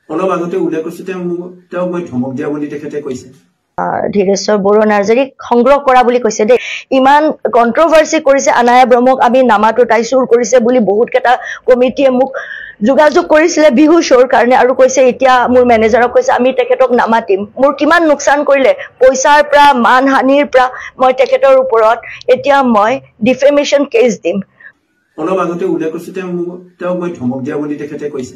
অলপ আগতে উল্লেখ কৰিছে তেওঁ মই ধমক দিয়া বুলি তেখেতে কৈছে ধীৰেশ্বৰ বড়ো নাৰ্জাৰীক সংগ্ৰহ কৰা বুলি কৈছে দেই ইমান কন্ট্ৰভাৰ্সি কৰিছে আনায়া ব্ৰহ্মক আমি নামাটো তাই চুৰ কৰিছে বুলি বহুত কেইটা কমিটিয়ে মোক যোগাযোগ কৰিছিলে বিহু শ্ব'ৰ কাৰণে আৰু কৈছে এতিয়া মোৰ মেনেজাৰক কৈছে আমি তেখেতক নামাতিম মোৰ কিমান লোকচান কৰিলে পইচাৰ পৰা মানহানিৰ পৰা মই তেখেতৰ ওপৰত এতিয়া মই ডিফেমেশ্যন কেছ দিম অলপ আগতে উল্লেখ কৰিছে তেওঁ মই ধমক দিয়া বুলি তেখেতে কৈছে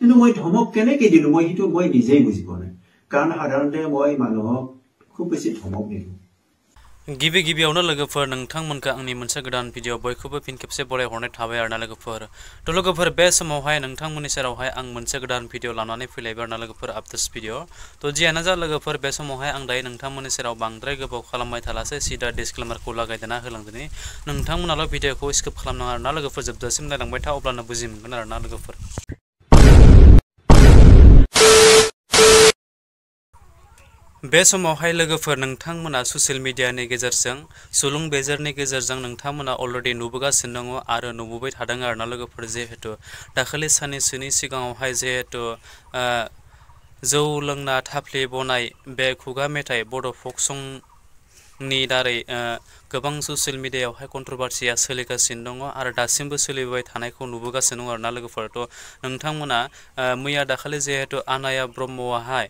কিন্তু মই ধমক কেনেকৈ দিলোঁ মই সেইটো মই নিজেই বুজি পোৱা নাই কাৰণ সাধাৰণতে মই মানুহক খুব বেছি ধমক নিদিওঁ गिबियावनो लोगोफोर नोंथांमोनखौ आंनि मोनसे गोदान भिडिअ बयखौबो फिन खेबसे बरायहरनाय थाबाय आरोना लोगोफोर बे समावहाय नोंथांमोननि सेरावहाय आं मोनसे गोदान भिडिअ लानानै फैलायबाय आरोना लोगोफोर आपडेट्स भिडिअ तो जियानो जा लोगोफोर बे समावहाय आं दायो नोंथांमोननि सेराव बांद्राय गोबाव खालामबाय थालासै सिदा डिसक्लेमारखौ लागायदेना होलांदिनि नोंथांमोनाल' भिडिअखौ स्किप खालामनाङा आरोना लोगोफोर जोबजासिम नायलांबाय था अब्लानो बुजि मोनगोन आरोना लोगोफोर बे समावहाय लोगोफोर नोंथांमोना ससियेल मिडियानि गेजेरजों सुलुं बेजेरनि गेजेरजों नोंथांमोना अलरेडि नुबोगासिनो दङ आरो नुबोबाय थादों आरोना लोगोफोर जिहेतु दाखालि साननैसोनि सिगाङावहाय जिहेतु जौ लोंना थाफ्ले बनाय बे खुगा मेथाइ बड' फक संनि दारै गोबां ससियेल मिडियायावहाय कन्ट्रभार्सिया सोलिगासिनो दङ आरो दासिमबो सोलिबाय थानायखौ नुबोगासिनो दङ आरोना लोगोफोरथ' नोंथांमोना मैया दाखालि जिहेतु आनाया ब्रह्मआहाय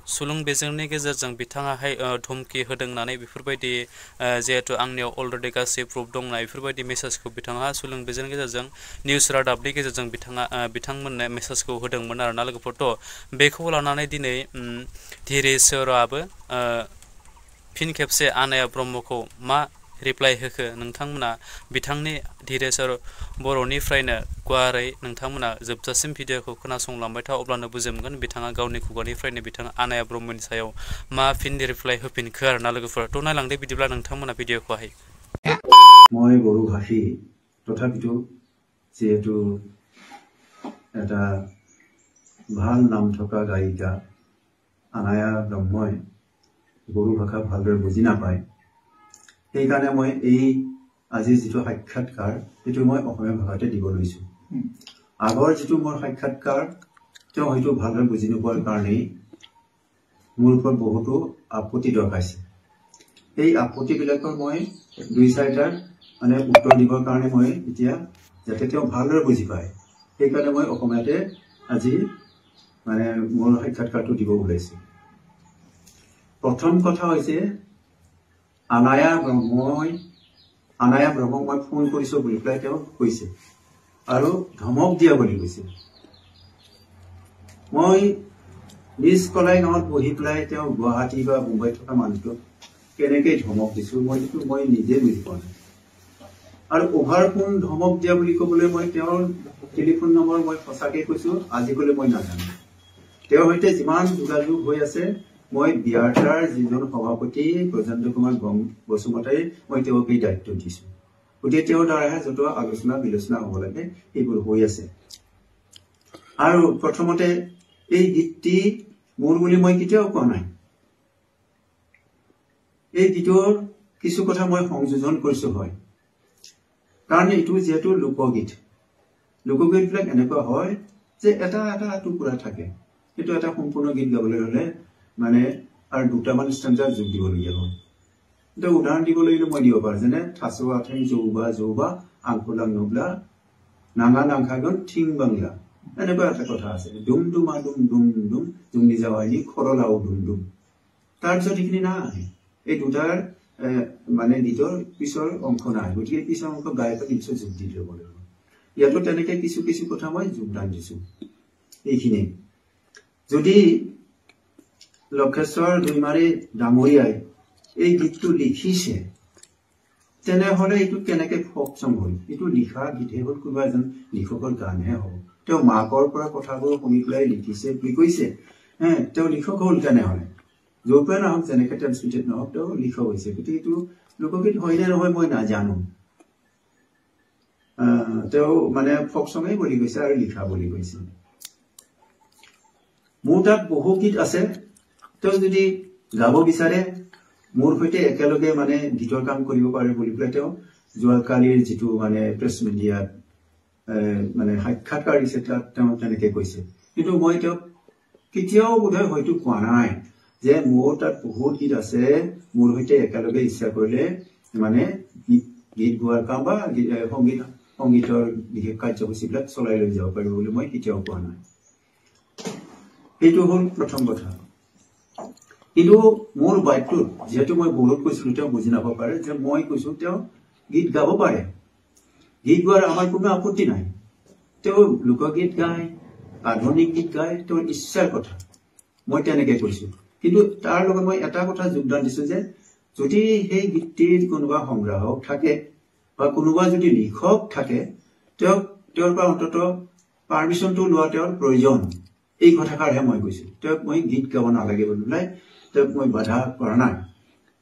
सुलुं बेजेरनि गेजेरजों बिथाङाहाय धमकि होदों होननानै बेफोरबायदि जिहेतु आंनियाव अलरेडि गासै प्रुफ दंना बेफोरबायदि मेसेजखौ बिथाङा सुलुं बेजेरनि गेजेरजों निउस रादाबनि गेजेरजों बिथांमोननो मेसेजखौ होदोंमोन आरोना लोगोफोरथ' बेखौ लानानै दिनै धीरेश्वराबो फिन खेबसे आनाया ब्रह्मखौ मा रिप्लाइ होखो नोंथांमोना बिथांनि धीरेश्वर बर'निफ्रायनो गुवारै नोंथांमोना जोबजासिम भिडिअखौ खोनासंलांबाय था अब्लानो बुजि मोनगोन बिथाङा गावनि खुगानिफ्रायनो बिथाङा आनाया ब्रह्मनि सायाव मा फिन रिप्लाइ होफिनखो आरोना लोगोफोर थ' नायलांदो बिदिब्ला नोंथांमोना भिडिअखौहाय মই বড়ো ভাষী তথাপিতো যেহেতু এটা ভাল নাম থকা গায়িকা আনায়া ব্ৰহ্মই বড়ো ভাষা ভালদৰে বুজি নাপায় সেইকাৰণে মই এই আজিৰ যিটো সাক্ষাৎকাৰ সেইটো মই অসমীয়া ভাষাতে দিব লৈছোঁ আগৰ যিটো মোৰ সাক্ষাৎকাৰ তেওঁ হয়তো ভালদৰে বুজি নোপোৱাৰ কাৰণেই মোৰ ওপৰত বহুতো আপত্তি দৰ্শাইছে এই আপত্তিবিলাকৰ মই দুই চাৰিটাৰ মানে উত্তৰ দিবৰ কাৰণে মই এতিয়া যাতে তেওঁ ভালদৰে বুজি পায় সেইকাৰণে মই অসমীয়াতে আজি মানে মোৰ সাক্ষাৎকাৰটো দিব ওলাইছোঁ প্ৰথম কথা হৈছে আনায়া ব্ৰহ্মক মই ফোন কৰিছোঁ বুলি পেলাই তেওঁ কৈছে আৰু ধমক দিয়া বুলি কৈছে মই নিজ কলাই গাঁৱত বহি পেলাই তেওঁ গুৱাহাটী বা মুম্বাইত থকা মানুহটোক কেনেকৈ ধমক দিছোঁ মই নিজে বুজি পোৱা নাই আৰু অভাৰফোন ধমক দিয়া বুলি ক'বলৈ মই তেওঁৰ টেলিফোন নম্বৰ মই সঁচাকৈ কৈছোঁ আজিকালি মই নাজানো তেওঁৰ সৈতে যিমান যোগাযোগ হৈ আছে মই বিয়াৰটাৰ যিজন সভাপতি প্ৰজেন্দ্ৰ কুমাৰ বসুমতাৰী মই তেওঁক এই দায়িত্ব দিছোঁ গতিকে তেওঁৰ দ্বাৰাহে য'ত আলোচনা বিলোচনা হ'ব লাগে এইবোৰ হৈ আছে আৰু প্ৰথমতে এই গীতটি মোৰ বুলি মই কেতিয়াও কোৱা নাই এই গীতৰ কিছু কথা মই সংযোজন কৰিছোঁ হয় কাৰণ এইটো যিহেতু লোকগীতবিলাক এনেকুৱা হয় যে এটা টুকুৰা থাকে সেইটো এটা সম্পূৰ্ণ গীত গাবলৈ হ'লে মানে আৰু দুটামান ষ্টেঞ্জাৰ যোগ দিবলগীয়া হয় এটা উদাহৰণ দিবলৈ মই দিব পাৰোঁ যেনে থাচো আঠেং যৌবা আংকুলাং নবলা নাঙা নাংখাগন ঠিং বাংলা এনেকুৱা এটা কথা আছে ডুম ডুমা ডুম ডুম ডুম জুমনি যাৱাইনি খৰলাও ডুম ডুম তাৰপিছত এইখিনি নাই এই দুটাৰ মানে গীতৰ পিছৰ অংশ নাই গতিকে পিছৰ অংশ গায়কে নিশ্চয় যোগ দি ল'ব লাগিব ইয়াতো তেনেকৈ কিছু কথা মই যোগদান দিছোঁ এইখিনি যদি লক্ষেশ্বৰ দৈমাৰী ডাঙৰীয়াই এই গীতটো লিখিছে তেনেহ'লে এইটো কেনেকৈ ফক চং হ'ল এইটো লিখা গীতহে হ'ল কোনোবা এজন লিখকৰ গানহে হ'ব তেওঁ মাকৰ পৰা কথাবোৰ শুনি পেলাই লিখিছে বুলি কৈছে তেওঁ লিখক হ'ল তেনেহ'লে য'ৰ পৰাই নহওক যেনেকৈ ট্ৰেন্সমিটেড নহওক তেওঁ লিখক হৈছে গতিকে এইটো লোকগীত হয়নে নহয় মই নাজানো তেওঁ মানে ফক চঙেই বুলি কৈছে আৰু লিখা বুলি কৈছে মোৰ তাত বহু গীত আছে তেওঁ যদি গাব বিচাৰে মোৰ সৈতে একেলগে মানে গীতৰ কাম কৰিব পাৰে বুলি পেলাই তেওঁ যোৱাকালিৰ যিটো মানে প্ৰেছ মিডিয়াত মানে সাক্ষাৎকাৰ দিছে তাত তেওঁ তেনেকৈ কৈছে কিন্তু মই তেওঁক কেতিয়াও বোধহয় হয়তো কোৱা নাই যে মোৰ তাত বহুত গীত আছে, মোৰ সৈতে একেলগে ইচ্ছা কৰিলে মানে গীত গোৱাৰ কাম বা সংগীতৰ বিশেষ কাৰ্যসূচীবিলাক চলাই লৈ যাব পাৰিব বুলি মই কেতিয়াও কোৱা নাই। এইটো হ'ল প্ৰথম কথা। কিন্তু মোৰ বাইকটোত যিহেতু মই বহুত কৈছিলো, তেওঁ বুজি নাপাব পাৰে যে মই কৈছো তেওঁ গীত গাব পাৰে, গীত গোৱাৰ আমাৰ কোনো আপত্তি নাই। তেওঁ লোকগীত গায়, আধুনিক গীত গায়, তেওঁৰ ইচ্ছাৰ কথা, মই তেনেকে কৈছো। কিন্তু তাৰ লগত মই এটা কথা যোগদান দিছো যে যদি সেই গীতটিৰ কোনোবা সংগ্ৰাহক থাকে বা কোনোবা যদি লিখক থাকে, তেওঁৰ পৰা অন্তত পাৰ্মিশ্যনটো লোৱা তেওঁৰ প্ৰয়োজন। এই কথাষাৰহে মই কৈছো। তেওঁক মই গীত গাব নালাগে বুলি নাই, তেওঁক মই বাধা কৰা নাই,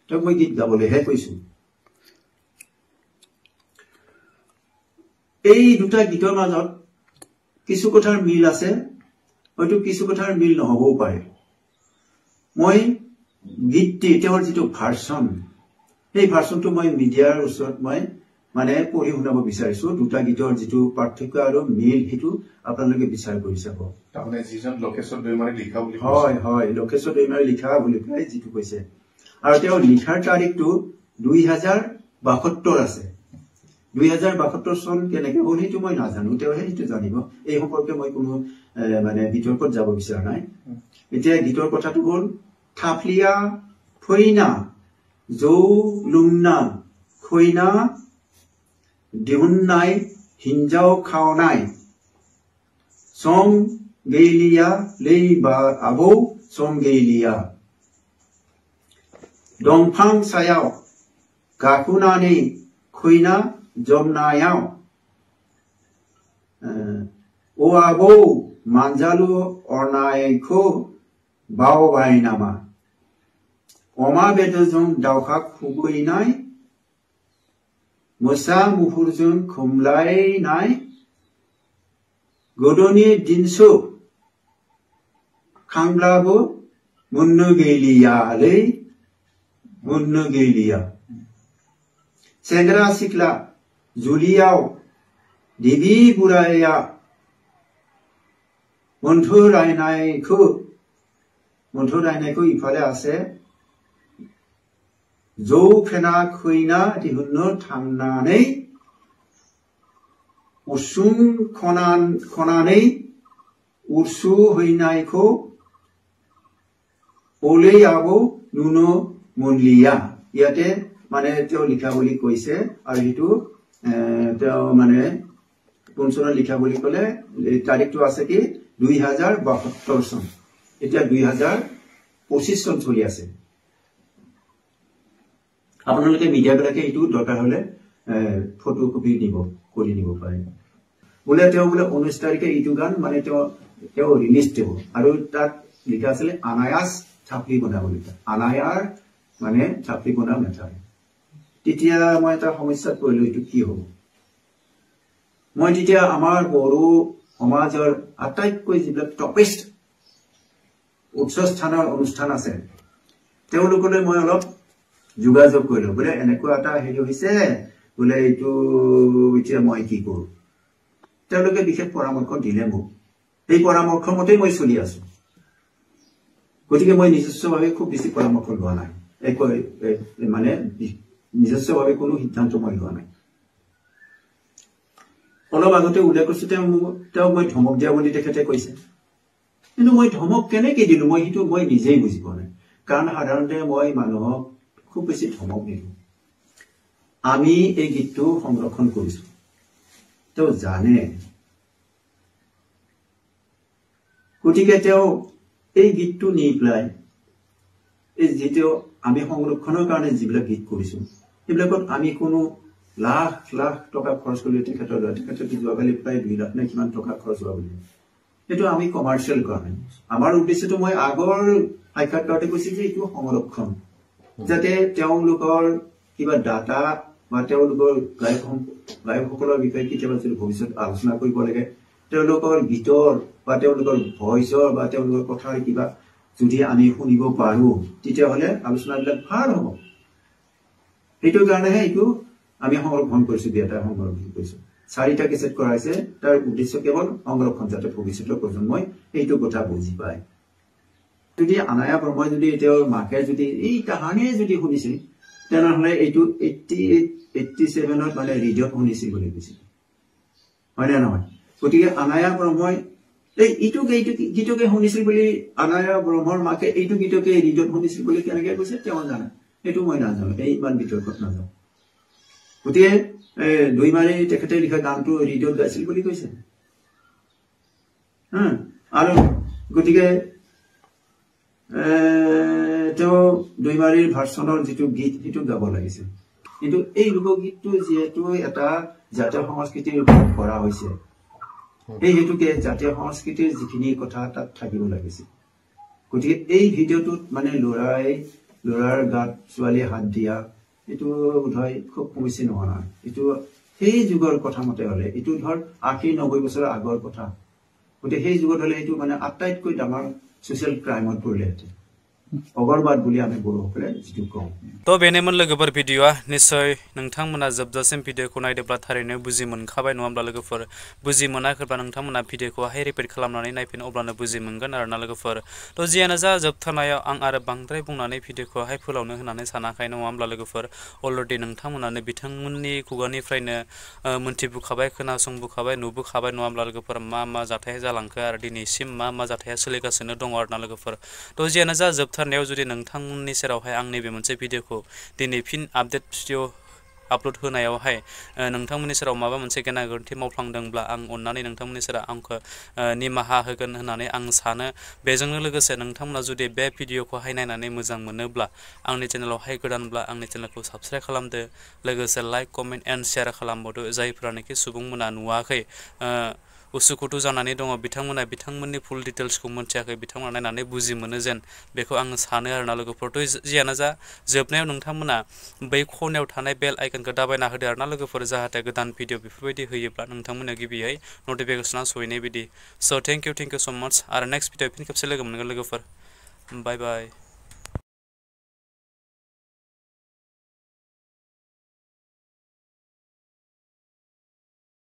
তেওঁক মই গীত গাবলৈহে কৈছো। এই দুটা গীতৰ মাজত কিছু কথাৰ মিল আছে, হয়তো কিছু কথাৰ মিল নহবও পাৰে। মই গীতটি তেওঁৰ যিটো ভাৰ্চন, সেই ভাৰ্চনটো মই মিডিয়াৰ ওচৰত মই মানে পঢ়ি শুনাব বিচাৰিছো। দুটা গীতৰ যিটো পাৰ্থক্য আৰু মিল সেইটো আপোনালোকে বিচাৰ কৰি চাব। হয় হয়, লোকেশ্বৰ দৈমাৰী লিখা বুলি পেলাই যিটো কৈছে, আৰু তেওঁ লিখাৰ তাৰিখটো 2072 আছে। 2072 চন কেনেকে হ'ল সেইটো মই নাজানো, তেওঁহে সেইটো জানিব। এই সম্পৰ্কে মই কোনো মানে বিতৰ্কত যাব বিচৰা নাই। এতিয়া গীতৰ কথাটো হ'ল থাপলিয়া ফৈনা জৌ লুংনা খৈনা দিহুন্নাই হিঞ্জাও খাওনাই সং গেইলিয়া লেই বা আবৌ সং গেইলিয়া দংফাং সায়াও গাকুনানি খৈনা জমনায়াও ও আবৌ মানজালু অর্নায়খো বাও বাইনামা অমা বেদরজों दावखा खुबैनाय मोसा मुफुरजों खोमलायनाय गोदोनि दिनसो खांब्लाबो मोननो गैलियालै मोननो गैलिया सेंग्रा सिख्ला जुलियाव देबि बुराया मोन्थोरायनायखौ इफाले আছে जौ फेना खैना दिहुन्नो थांनानै उसुं खनानै उर्सु हैनायखौ ओलै आबौ नुनो मोनलिया। ইয়াতে মানে তেওঁ লিখা বুলি কৈছে, আৰু সেইটো তেওঁ মানে কোন চনত লিখা বুলি ক'লে তাৰিখটো আছে কি 2072 চন। এতিয়া 2025 চন চলি আছে। আপোনালোকে মিডিয়াবিলাকে এইটো দৰকাৰ হলে ফটো কপি কৰি নিব পাৰে। বোলে তেওঁ বোলে 19 তাৰিখে এইটো গান মানে তেওঁ ৰিলিজ দিব, আৰু তাত লিখা আছিলে আনায়াস থাপলি বনা বুলি। আনায়াৰ মানে থাপলি বনা মেথাৰ। তেতিয়া মই এটা সমস্যাত পৰিলো, এইটো কি হ'ব। মই তেতিয়া আমাৰ বড়ো সমাজৰ আটাইতকৈ যিবিলাক টপেষ্ট উচ্চস্থানৰ অনুষ্ঠান আছে তেওঁলোকলৈ মই অলপ যোগাযোগ কৰিলো। বোলে এনেকুৱা এটা হেৰি হৈছে বোলে, এইটো এতিয়া মই কি কৰো। তেওঁলোকে বিশেষ পৰামৰ্শ দিলে মোক। এই পৰামৰ্শ মতেই মই চলি আছো। গতিকে মই নিজস্বভাৱে খুব বেছি পৰামৰ্শ লোৱা নাই, মানে নিজস্বভাৱে কোনো সিদ্ধান্ত মই লোৱা নাই। অলপ আগতে উল্লেখ কৰিছো তেওঁ মই ধমক দিয়া বুলি তেখেতে কৈছে, কিন্তু মই ধমক কেনেকে দিলো মই নিজেই বুজি পোৱা নাই। কাৰণ সাধাৰণতে মই মানুহক খুব বেছি ধমক নিদিওঁ। আমি এই গীতটো সংৰক্ষণ কৰিছো, তেওঁ জানে। গতিকে তেওঁ এই গীতটো নি পেলাই এই যিটো আমি সংৰক্ষণৰ কাৰণে যিবিলাক গীত কৰিছো সেইবিলাকত আমি কোনো লাখ লাখ টকা খৰচ কৰিলে তেখেতে যোৱাকালি প্ৰায় 2 লাখ নে কিমান টকা খৰচ হোৱা বুলি। সেইটো আমি কমাৰ্চিয়েল কৰা নাই। আমাৰ উদ্দেশ্যটো মই আগৰ সাক্ষাৎকাৰতে কৈছো যে এইটো সংৰক্ষণ, যাতে তেওঁলোকৰ কিবা ডাটা বা তেওঁলোকৰ গায়কসকলৰ বিষয়ে কেতিয়াবা যদি ভৱিষ্যত আলোচনা কৰিব লাগে, তেওঁলোকৰ গীতৰ বা তেওঁলোকৰ ভইচৰ বা তেওঁলোকৰ কথাৰ কিবা যদি আমি শুনিব পাৰো, তেতিয়াহ'লে আলোচনাবিলাক ভাল হ'ব। সেইটো কাৰণেহে এইটো আমি সংৰক্ষণ কৰিছো, সংৰক্ষণ কৰিছো। 4টা কেছেট কৰা হৈছে তাৰ উদ্দেশ্য কেৱল সংৰক্ষণ যাতে ভৱিষ্যতৰ প্ৰজন্মই এইটো কথা বুজি পায় যদি আনায়া ব্ৰহ্মই যদি তেওঁৰ মাকে যদি এই কাহানিয়ে যদি শুনিছিল তেনেহলে এইটো 87ত মানে ৰেডিঅ'ত শুনিছিল বুলি কৈছিল হয় না নহয় গতিকে আনায়া ব্ৰহ্মই এই গীতকে শুনিছিল বুলি আনায়া ব্ৰহ্মৰ মাকে এইটো গীতকে ৰেডিঅ'ত শুনিছিল বুলি কেনেকৈ কৈছে তেওঁ জানে এইটো মই নাজানো এই ইমান বিতৰ্কত নাজানো গতিকে দুইমাৰি তেখেতে লিখা গানটো ৰেডিঅ'ত গাইছিল বুলি কৈছে আৰু গতিকে তেওঁ দুইমাৰিৰ ভাৰ্চনৰ যিটো গীত সেইটো গাব লাগিছিল কিন্তু এই লোকগীতটো যিহেতু এটা জাতীয় সংস্কৃতিৰ ওপৰত কৰা হৈছে এই হেতুকে জাতীয় সংস্কৃতিৰ যিখিনি কথা তাত থাকিব লাগিছিল গতিকে এই ভিডিঅ'টোত মানে ল'ৰাৰ গাত ছোৱালীয়ে হাত দিয়া এইটো বোধহয় খুব সমস্যা নোহোৱা নহয় এইটো সেই যুগৰ কথা মতে হলে এইটো ধৰ 80-90 বছৰৰ আগৰ কথা গতিকে সেই যুগত হলে এইটো মানে আটাইতকৈ ডাঙৰ সোশ্যাল ক্ৰাইমত পৰিলেহেঁতেন অগৰবাদ বুলি আমি বড়োসকলে যিটো কওঁ তো बेनोमोन लोगोफोर भिडिअ'आ निश्चय नोंथांमोना जोबजासिम भिडिअ'खौ नायदोंब्ला थारैनो बुजि मोनखाबाय नङा होमब्ला लोगोफोर बुजि मोनाखैब्ला नोंथांमोना भिडिअ'खौहाय रिपिट खालामनानै नायफिन अब्लानो बुजि मोनगोन आरोना लोगोफोर तो जियानो जा जोबथारनायाव आं आरो बांद्राय बुंनानै भिडिअ'खौहाय फोलावनो होननानै सानाखै नङा होमब्ला लोगोफोर अलरेडि नोंथांमोनानो बिथांमोननि खुगानिफ्रायनो मोनथिबोखाबाय खोनासंबोखाबाय नुबोखाबाय नङा होमब्ला लोगोफोर मा जाथाय जालांखो आरो दिनैसिम मा जाथाया सोलिगासिनो दङ आरोना लोगोफोर तो जियानो जा जोबथारनायाव जुदि नोंथांमोननि सेरावहाय आं नैबे मोनसे भिडिअ'खौ दिनै फिन आपडेट भिडिअ आपलोड होनायावहाय नोंथांमोननि सेराव माबा मोनसे गेना गोरोन्थि मावफ्लांदोंब्ला आं अननानै नोंथांमोननि सेराव आंखौ निमाहा होगोन होननानै आं सानो बेजोंनो लोगोसे नोंथांमोना जुदि बे भिडिअ'खौहाय नायनानै मोजां मोनोब्ला आंनि चेनेलावहाय गोदानब्ला आंनि चेनेलखौ साबस्क्राइब खालामदो लोगोसे लाइक कमेन्ट एन्ड शेयार खालामबावदो जायफोरानोखि सुबुंमोना नुवाखै उसुखुथु जानानै दङ बिथांमोना बिथांमोननि फुल डिटेल्सखौ मोनथियाखै बिथांमोना नायनानै बुजि मोनो जेन बेखौ आं सानो आरोना लोगोफोर जियानो जा जोबनायाव नोंथांमोना बै खनायाव थानाय बेल आइकनखौ दाबायना होदो आरोना लोगोफोर जाहाथे गोदान भिडिअ बेफोरबायदि होयोब्ला नोंथांमोननो गिबियै नटिफिकेसना सहैनाय बायदि स' थेंक इउ सो माच आरो नेक्स्ट भिडिअ फिन खेबसे लोगो मोनगोन लोगोफोर बाय बाय